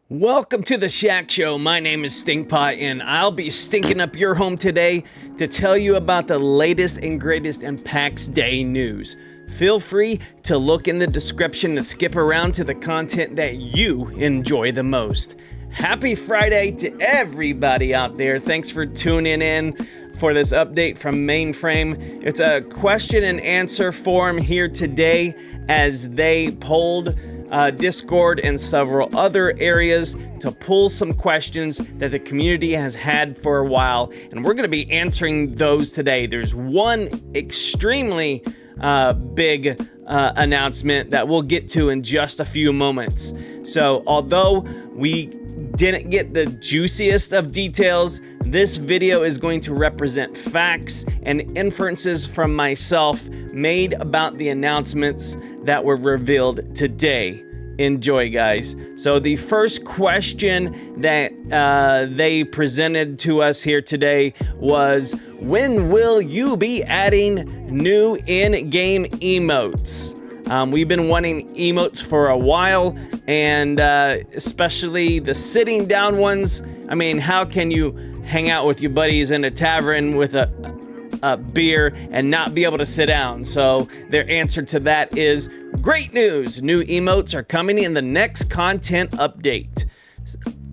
Welcome to the Shack Show. My name is Stinkpot, and I'll be stinking up your home today to tell you about the latest and greatest in PAX DEI news. Feel free to look in the description to skip around to the content that you enjoy the most. Happy Friday to everybody out there. Thanks for tuning in for this update from Mainframe. It's a question and answer forum here today as they polled Discord and several other areas to pull some questions that the community has had for a while, and we're going to be answering those today. There's one extremely big announcement that we'll get to in just a few moments. So although we didn't get the juiciest of details, this video is going to represent facts and inferences from myself made about the announcements that were revealed today. Enjoy, guys. So the first question that they presented to us here today was, when will you be adding new in-game emotes? We've been wanting emotes for a while, and especially the sitting down ones. I mean, how can you hang out with your buddies in a tavern with a beer and not be able to sit down? So their answer to that is great news. New emotes are coming in the next content update.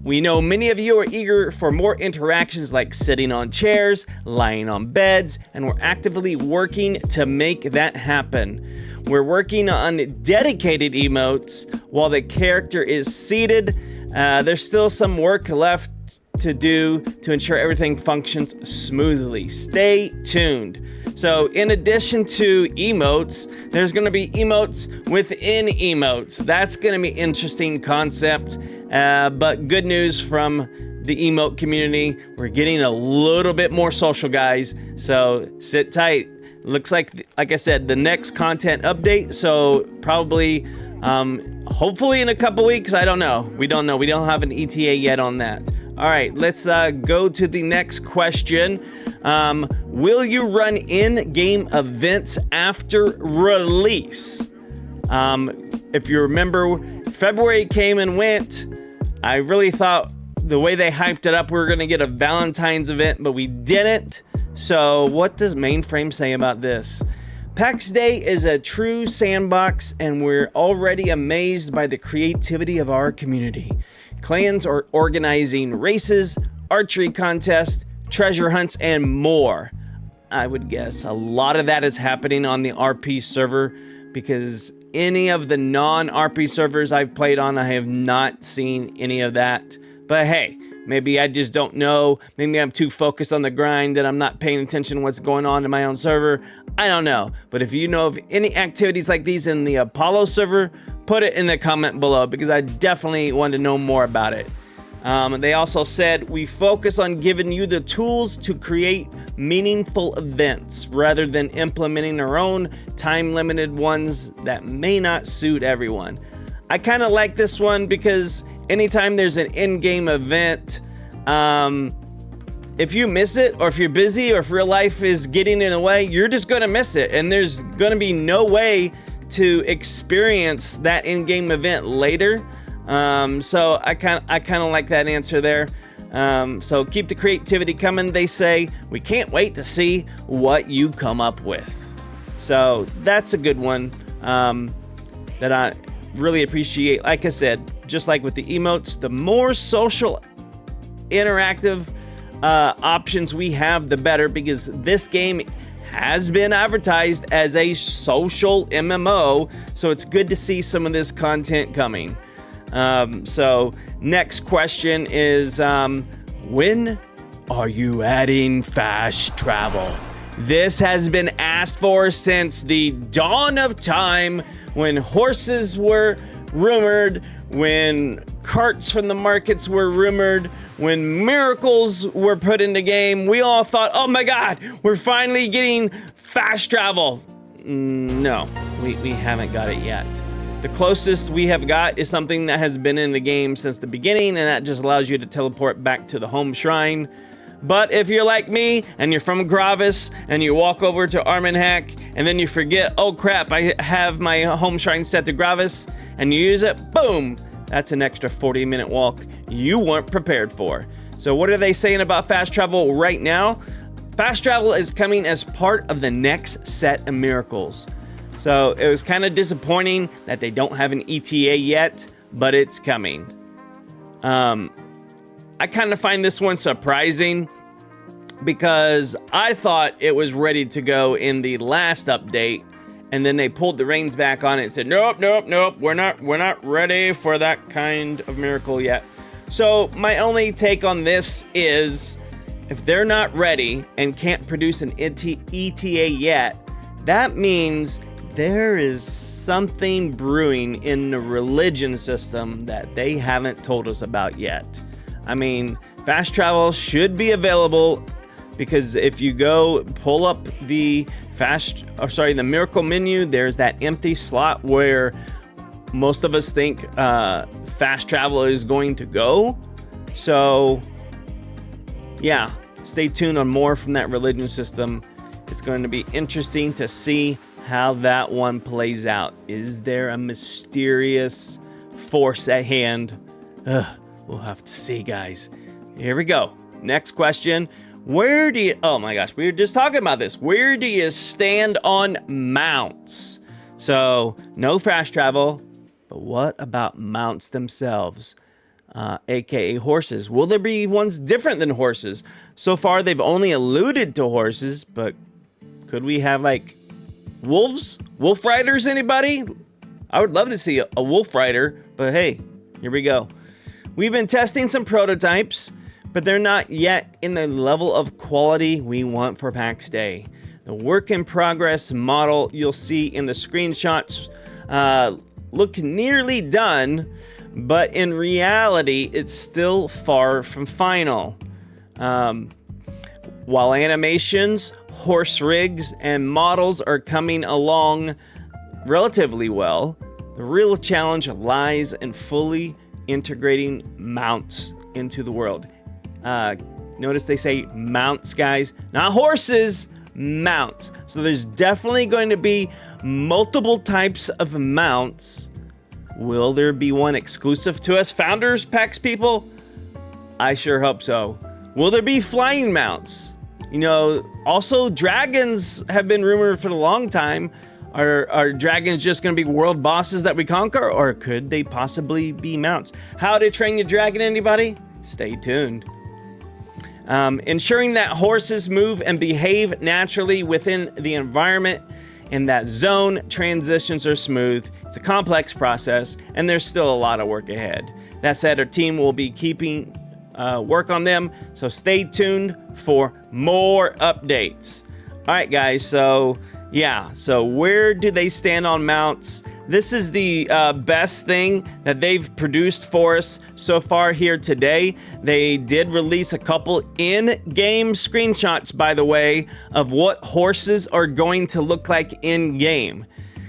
We know many of you are eager for more interactions like sitting on chairs, lying on beds, and we're actively working to make that happen. We're working on dedicated emotes while the character is seated. There's still some work left to do to ensure everything functions smoothly. Stay tuned. So in addition to emotes, there's going to be emotes within emotes. That's going to be an interesting concept, but good news from the emote community. We're getting a little bit more social, guys, so sit tight. Looks like I said, the next content update, so probably hopefully in a couple weeks. I don't know. We don't know. We don't have an ETA yet on that. All right, let's go to the next question. Will you run in-game events after release? If you remember, February came and went. I really thought the way they hyped it up, we were going to get a Valentine's event, but we didn't. So what does Mainframe say about this? PAX DEI is a true sandbox, and we're already amazed by the creativity of our community. Clans are organizing races, archery contests, treasure hunts, and more. I would guess a lot of that is happening on the RP server, because any of the non-RP servers I've played on, I have not seen any of that. But hey, maybe I just don't know. Maybe I'm too focused on the grind that I'm not paying attention to what's going on in my own server. I don't know. But if you know of any activities like these in the Apollo server, put it in the comment below, because I definitely want to know more about it. They also said, we focus on giving you the tools to create meaningful events rather than implementing our own time-limited ones that may not suit everyone. I kind of like this one because anytime there's an in-game event, if you miss it, or if you're busy, or if real life is getting in the way, you're just going to miss it, and there's going to be no way to experience that in-game event later. So I kind of like that answer there. So keep the creativity coming, they say. We can't wait to see what you come up with. So that's a good one that I really appreciate. Like I said, just like with the emotes, the more social interactive options we have, the better, because this game has been advertised as a social MMO, so it's good to see some of this content coming. So next question is, when are you adding fast travel? This has been asked for since the dawn of time, when horses were rumored, when carts from the markets were rumored, when miracles were put in the game. We all thought, oh my god, we're finally getting fast travel. No, we haven't got it yet. The closest we have got is something that has been in the game since the beginning, and that just allows you to teleport back to the home shrine. But if you're like me and you're from Gravis and you walk over to Armenhack and then you forget, oh crap, I have my home shrine set to Gravis, and you use it, boom, That's an extra 40-minute walk you weren't prepared for. So what are they saying about fast travel right now? Fast travel is coming as part of the next set of miracles. So it was kind of disappointing that they don't have an ETA yet, but it's coming. I kind of find this one surprising because I thought it was ready to go in the last update, and then they pulled the reins back on it and said, nope, we're not ready for that kind of miracle yet. So my only take on this is, if they're not ready and can't produce an ETA yet, that means there is something brewing in the religion system that they haven't told us about yet. I mean, fast travel should be available, because if you go pull up the the miracle menu, there's that empty slot where most of us think fast travel is going to go. So yeah, stay tuned on more from that religion system. It's going to be interesting to see how that one plays out. Is there a mysterious force at hand? We'll have to see, guys. Here we go. Next question. Oh my gosh, we were just talking about this. Where do you stand on mounts? So, no fast travel, but what about mounts themselves? AKA horses. Will there be ones different than horses? So far, they've only alluded to horses, but could we have like wolves? Wolf riders, anybody? I would love to see a wolf rider, but hey, here we go. We've been testing some prototypes, but they're not yet in the level of quality we want for PAX Day. The work in progress model you'll see in the screenshots look nearly done, but in reality, it's still far from final. While animations, horse rigs, and models are coming along relatively well, the real challenge lies in fully integrating mounts into the world. Notice they say mounts, guys, not horses, mounts. So there's definitely going to be multiple types of mounts. Will there be one exclusive to us founders, PAX people? I sure hope so. Will there be flying mounts? You know, also dragons have been rumored for a long time. Are dragons just going to be world bosses that we conquer, or could they possibly be mounts? How to train your dragon, anybody? Stay tuned. Ensuring that horses move and behave naturally within the environment and that zone transitions are smooth. It's a complex process, and there's still a lot of work ahead. That said, our team will be keeping work on them, so stay tuned for more updates. All right, guys, so yeah, so where do they stand on mounts? This is the best thing that they've produced for us so far here today. They did release a couple in-game screenshots, by the way, of what horses are going to look like in-game.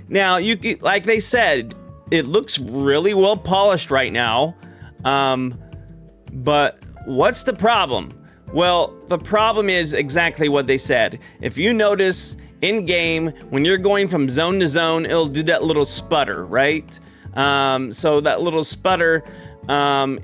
Now, like they said, it looks really well polished right now. But what's the problem? Well, the problem is exactly what they said. If you notice, in-game, when you're going from zone to zone, it'll do that little sputter, right? So that little sputter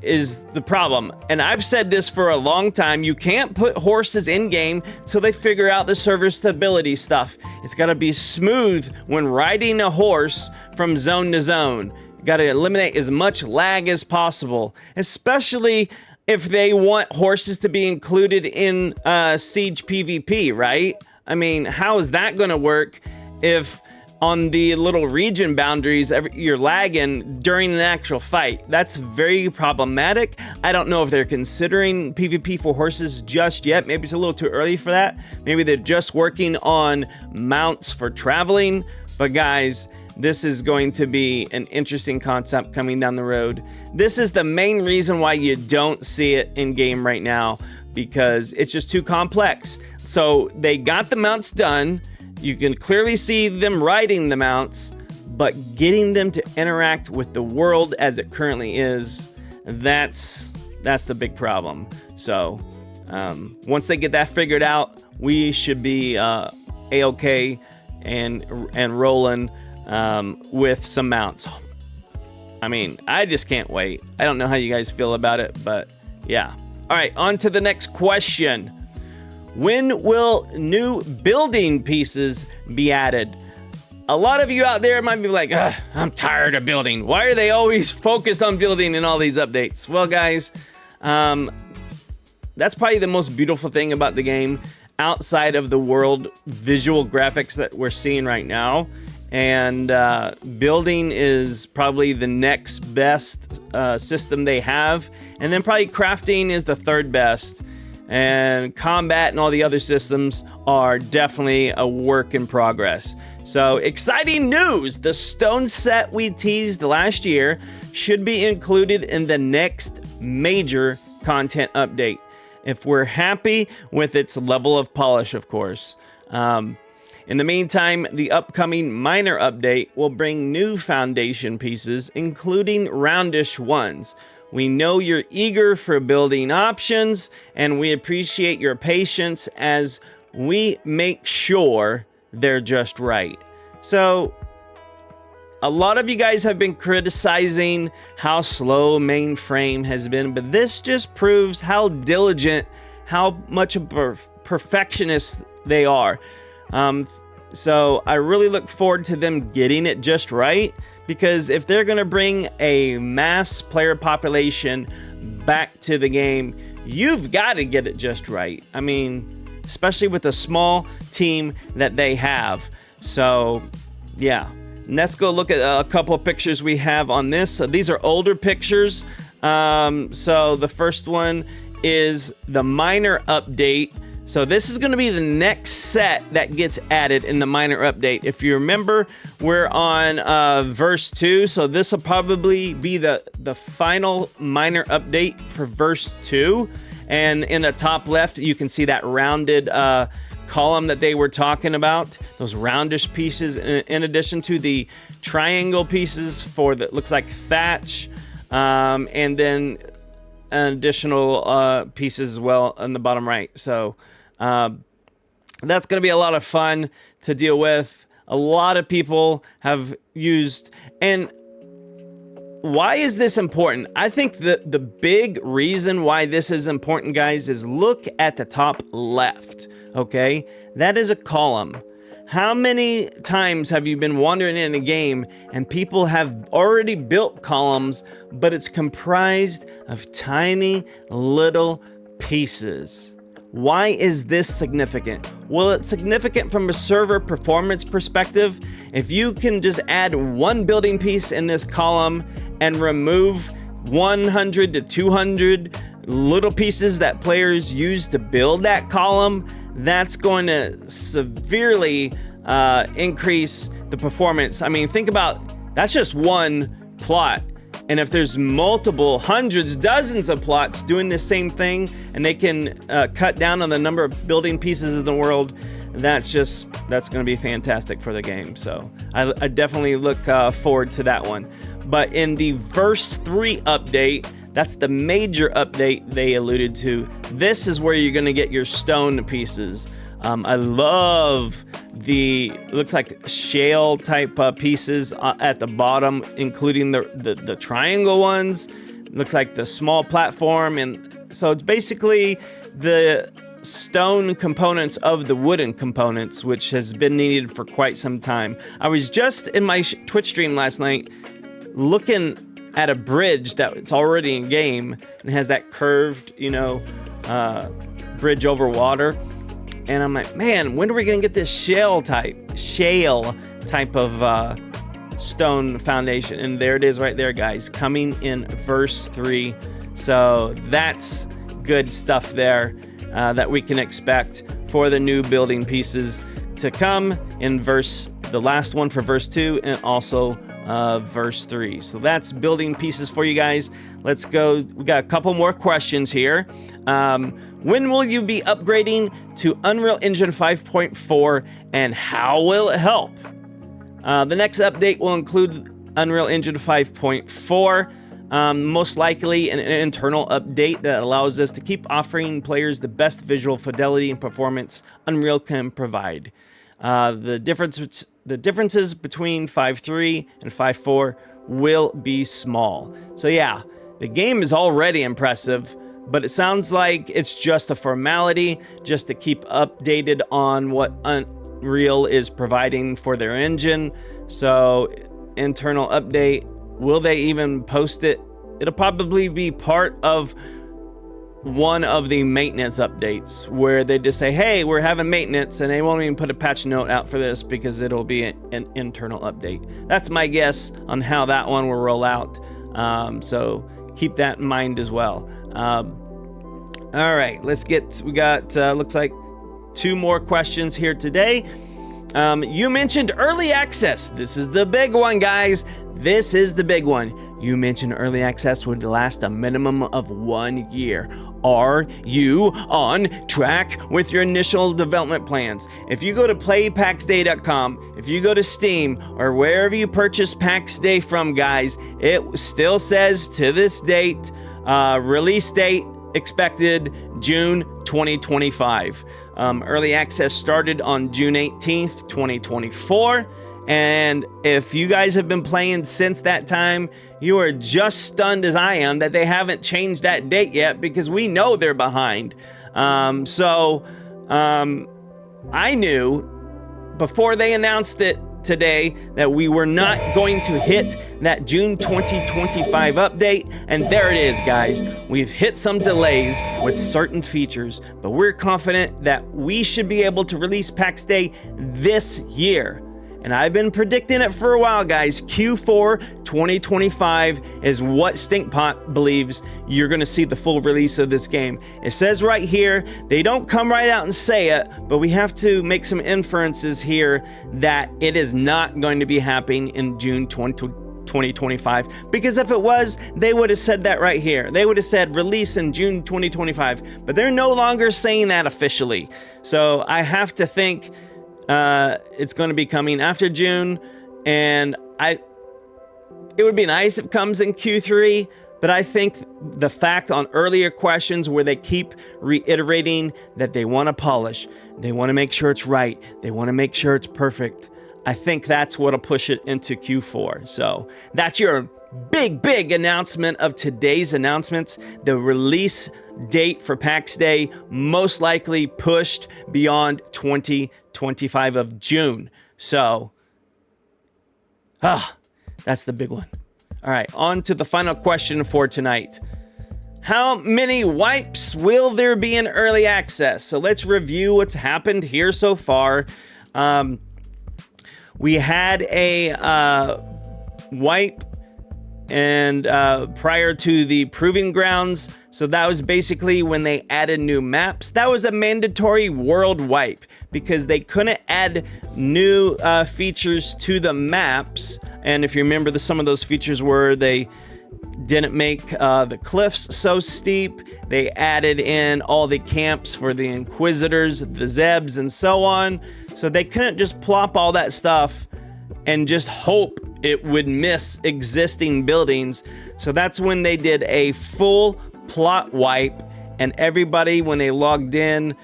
is the problem. And I've said this for a long time. You can't put horses in-game till they figure out the server stability stuff. It's got to be smooth when riding a horse from zone to zone. You got to eliminate as much lag as possible, especially if they want horses to be included in Siege PvP, right? I mean, how is that going to work if on the little region boundaries you're lagging during an actual fight? That's very problematic. I don't know if they're considering PvP for horses just yet. Maybe it's a little too early for that. Maybe they're just working on mounts for traveling. But guys, this is going to be an interesting concept coming down the road. This is the main reason why you don't see it in game right now, because it's just too complex. So they got the mounts done. You can clearly see them riding the mounts, but getting them to interact with the world as it currently is, that's the big problem. So once they get that figured out, we should be A-okay and rolling with some mounts. I mean, I just can't wait. I don't know how you guys feel about it, but yeah. All right, on to the next question. When will new building pieces be added? A lot of you out there might be like, I'm tired of building. Why are they always focused on building in all these updates? Well, guys, that's probably the most beautiful thing about the game outside of the world visual graphics that we're seeing right now. And building is probably the next best system they have. And then probably crafting is the third best. And combat and all the other systems are definitely a work in progress. So exciting news! The stone set we teased last year should be included in the next major content update, if we're happy with its level of polish, of course. In the meantime, the upcoming minor update will bring new foundation pieces, including roundish ones. We know you're eager for building options, and we appreciate your patience as we make sure they're just right. So, a lot of you guys have been criticizing how slow Mainframe has been, but this just proves how diligent, how much of a perfectionist they are. So I really look forward to them getting it just right, because if they're going to bring a mass player population back to the game, you've got to get it just right. I mean, especially with the small team that they have. So, yeah. Let's go look at a couple of pictures we have on this. So these are older pictures. So the first one is the minor update. So this is going to be the next set that gets added in the minor update. If you remember, we're on verse 2. So this will probably be the final minor update for verse 2. And in the top left, you can see that rounded column that they were talking about, those roundish pieces, in addition to the triangle pieces for that looks like thatch, and then additional pieces as well on the bottom right. So that's going to be a lot of fun to deal with. A lot of people have used, and why is this important? I think that the big reason why this is important, guys, is look at the top left. Okay, that is a column. How many times have you been wandering in a game and people have already built columns, but it's comprised of tiny little pieces? Why is this significant? Well, it's significant from a server performance perspective. If you can just add one building piece in this column and remove 100 to 200 little pieces that players use to build that column, that's going to severely increase the performance. I mean, think about, that's just one plot. And if there's multiple hundreds, dozens of plots doing the same thing, and they can cut down on the number of building pieces in the world, that's going to be fantastic for the game. So I definitely look forward to that one. But in the verse 3 update, that's the major update they alluded to. This is where you're going to get your stone pieces. I love the, looks like shale type pieces at the bottom, including the triangle ones. Looks like the small platform. And so it's basically the stone components of the wooden components, which has been needed for quite some time. I was just in my Twitch stream last night looking at a bridge that's already in game and has that curved, bridge over water. And I'm like, man, when are we gonna get this shale type of stone foundation? And there it is right there, guys, coming in verse 3. So that's good stuff there that we can expect for the new building pieces to come in the last one for verse 2 and also verse 3. So that's building pieces for you guys. Let's go. We got a couple more questions here. When will you be upgrading to Unreal Engine 5.4 and how will it help? The next update will include Unreal Engine 5.4, most likely an internal update that allows us to keep offering players the best visual fidelity and performance Unreal can provide. The differences between 5.3 and 5.4 will be small. So yeah, the game is already impressive, but it sounds like it's just a formality just to keep updated on what Unreal is providing for their engine. So internal update, will they even post it? It'll probably be part of one of the maintenance updates where they just say, hey, we're having maintenance, and they won't even put a patch note out for this because it'll be an internal update. That's my guess on how that one will roll out. So keep that in mind as well. All right, we got looks like 2 more questions here today. You mentioned early access. This is the big one, guys. This is the big one. You mentioned early access would last a minimum of 1 year. Are you on track with your initial development plans? If you go to playpaxday.com, if you go to Steam, or wherever you purchase PAX Day from, guys, it still says to this date, release date expected June 2025. Early access started on June 18th, 2024. And if you guys have been playing since that time, you are just stunned as I am that they haven't changed that date yet, because we know they're behind. I knew before they announced it today that we were not going to hit that June 2025 update, and there it is, guys. We've hit some delays with certain features, but we're confident that we should be able to release PAX Day this year. And I've been predicting it for a while, guys. Q4 2025 is what Stinkpot believes you're going to see the full release of this game. It says right here, they don't come right out and say it, but we have to make some inferences here that it is not going to be happening in June 2025, because if it was, they would have said that right here. They would have said release in June 2025, but they're no longer saying that officially. So I have to think it's going to be coming after June, and it would be nice if it comes in Q3, but I think the fact on earlier questions where they keep reiterating that they want to polish, they want to make sure it's right, they want to make sure it's perfect, I think that's what'll push it into Q4. So that's your big announcement of today's announcements. The release date for PAX Day most likely pushed beyond 2025 of June. So, that's the big one. All right, on to the final question for tonight. How many wipes will there be in early access? So let's review what's happened here so far. We had a wipe and prior to the Proving Grounds. So that was basically when they added new maps. That was a mandatory world wipe because they couldn't add new features to the maps. And if you remember, some of those features were they didn't make the cliffs so steep. They added in all the camps for the Inquisitors, the Zebs, and so on. So they couldn't just plop all that stuff and just hope it would miss existing buildings. So that's when they did a full plot wipe, and everybody, when they logged in,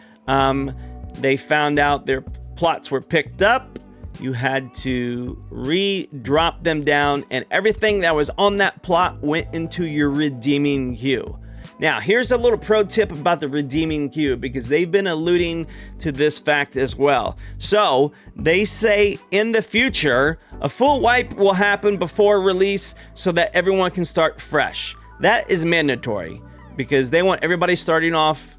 they found out their plots were picked up. You had to re-drop them down, and everything that was on that plot went into your redeeming queue. Now, here's a little pro tip about the redeeming queue, because they've been alluding to this fact as well. So they say in the future, a full wipe will happen before release so that everyone can start fresh. That is mandatory because they want everybody starting off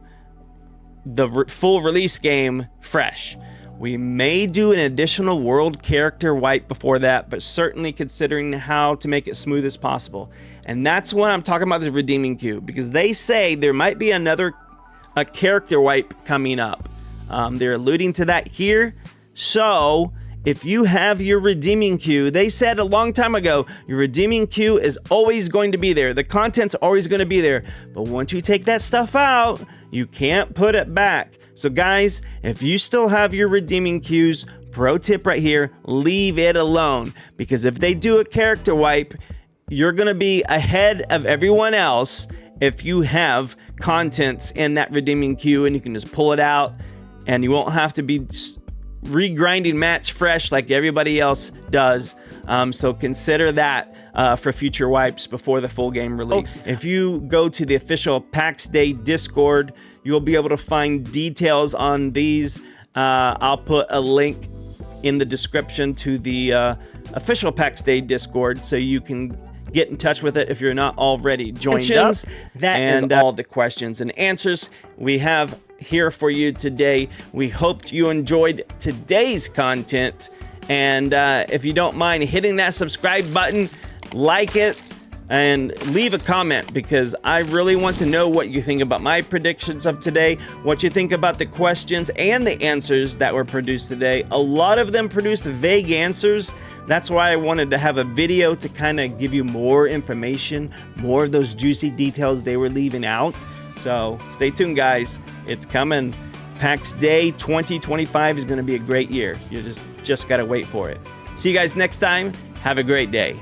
the full release game fresh. We may do an additional world character wipe before that, but certainly considering how to make it smooth as possible. And that's what I'm talking about, the redeeming queue, because they say there might be a character wipe coming up. They're alluding to that here. So if you have your redeeming queue, they said a long time ago, your redeeming queue is always going to be there. The content's always going to be there. But once you take that stuff out, you can't put it back. So guys, if you still have your redeeming queues, pro tip right here, leave it alone. Because if they do a character wipe, you're going to be ahead of everyone else if you have contents in that redeeming queue, and you can just pull it out and you won't have to be regrinding mats fresh like everybody else does. So consider that for future wipes before the full game release. If you go to the official PAX Day Discord, you'll be able to find details on these. I'll put a link in the description to the official PAX Day Discord so you can get in touch with it if you're not already joined up. That is all the questions and answers we have here for you today. We hope you enjoyed today's content, and if you don't mind hitting that subscribe button, like it, and leave a comment, because I really want to know what you think about my predictions of today, what you think about the questions and the answers that were produced today. A lot of them produced vague answers. That's why I wanted to have a video to kind of give you more information, more of those juicy details they were leaving out. So stay tuned, guys. It's coming. PAX Day 2025 is going to be a great year. You just got to wait for it. See you guys next time. Have a great day.